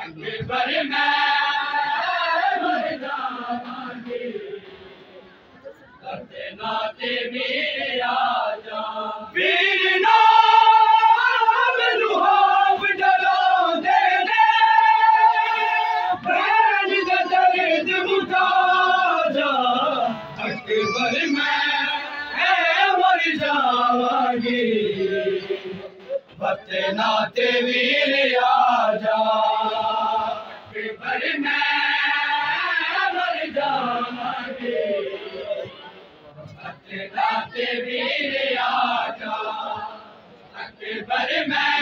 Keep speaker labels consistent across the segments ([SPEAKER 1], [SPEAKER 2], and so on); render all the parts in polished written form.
[SPEAKER 1] अकबर मैं मर जावांगी, करते नाते वीर आजा। वीर नाम लुहाब डरांदे ने, बैल दा दर्द मुका जा। अकबर मैं मर जावांगी, करते नाते वीर आजा। अकबर मैं मर जावांगी, करते नाते वीर आजा। अकबर मैं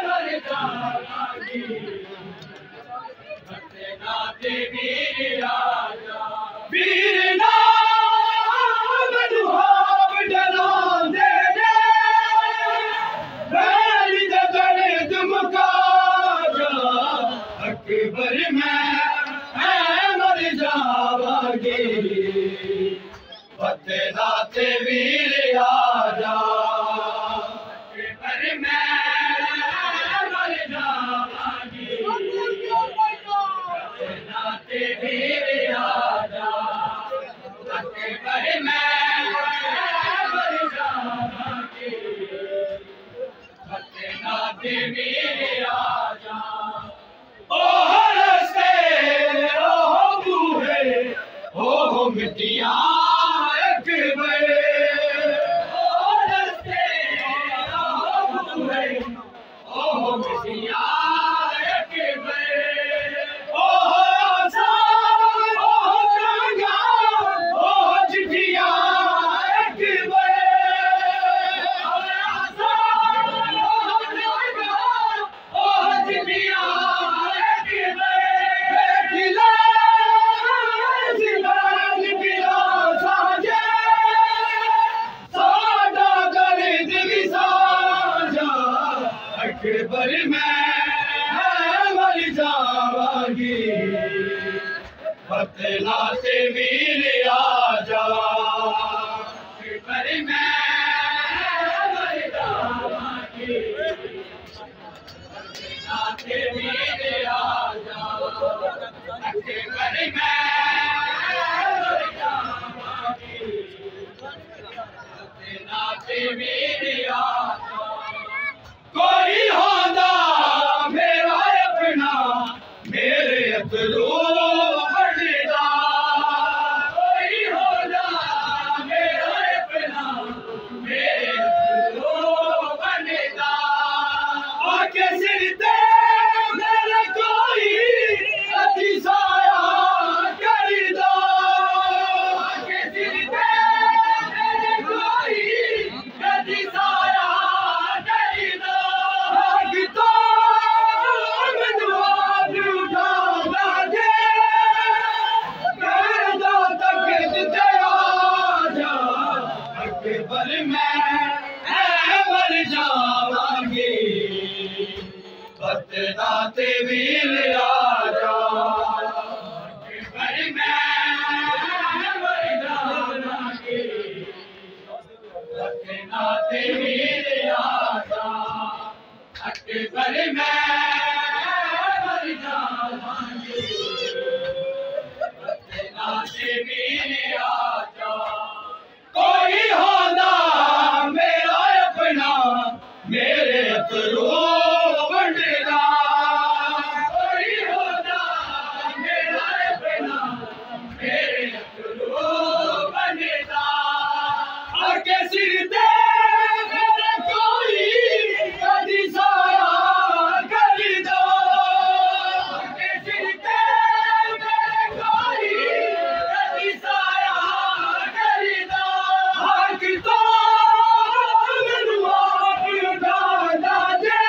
[SPEAKER 1] मर जावांगी, करते नाते वीर आजा। वीर नाम लुहाब डरांदे ने, बैल दा दर्द मुका जा। अकबर मैं मर जावांगी, करते नाते वीर आजा। अकबर मैं मर जावांगी, करते नाते वीर आजा। अकबर मैं मर जावांगी, करते नाते वीर आजा। ओह रस्ते ओह बूहे ओह मिट्टियां अकबर, ओह रस्ते ओह बूहे ओह मिट्टियां अकबर। ओह आसान ओह कांगा ओह चिट्ठियां अकबर, ओह आसान ओह कांगा ओह चिट्ठियां अकबर। बेखिला ज़िंदान गिरा साजे, साडा दर्द भी साझा। अकबर मैं मर जावांगी, करते नाते वीर आजा। अकबर मैं मर जावांगी, करते नाते वीर आजा। अकबर मैं मर जावांगी, करते नाते वीर आजा। कोई होंदा मेरा अपना, मेरे अतरू बढ़दा। कोई होंदा मेरा अपना, मेरे अतरू बढ़दा। आके सिर ते मेरे कोई अति साया कर दो। आके सिर ते मेरे कोई अति साया कर दो। आग तो मैनू आप उठांदा जे, कहदा तख्त ते आजा। अकबर मैं मर जावांगी, करते नाते वीर आजा। अकबर मैं मर जावांगी, करते नाते वीर आजा। अकबर मैं मर जावांगी, करते नाते वीर आजा। कोई होंदा मेरा अपना, मेरे अतरू बढ़दा। कोई होंदा मेरा अपना, मेरे अतरू बढ़दा। आके सिर ते मेरे कोई अति साया कर दो। आके सिर ते मेरे कोई अति साया कर दो। आग तो मैनू आप उठांदा जे,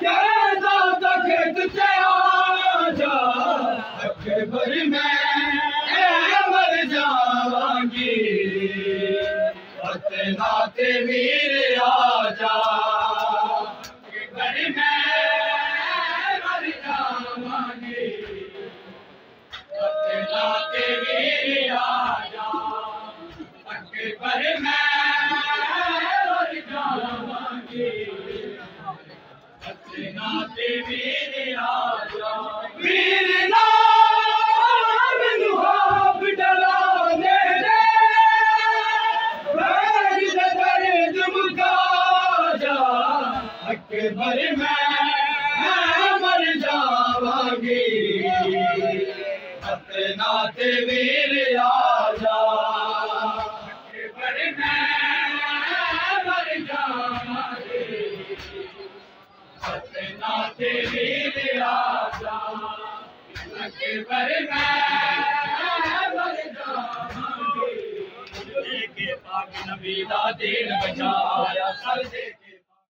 [SPEAKER 1] कहदा तख्त ते आजा। अकबर मैं मर जावांगी, करते नाते वीर आजा। अकबर मैं मर जावांगी, करते नाते वीर आजा। अकबर मैं मर जावांगी, नाते वीर आजा वीर नाम दुहाब डलाने दे बैग दर्द मुका जा अकबर मैं मर जावांगी नाते वीर आजा अकबर मैं मर जावांगी नाते वीर आजा अकबर मैं मर जावांगी के पाक नबी दा दीन बचाया सर दे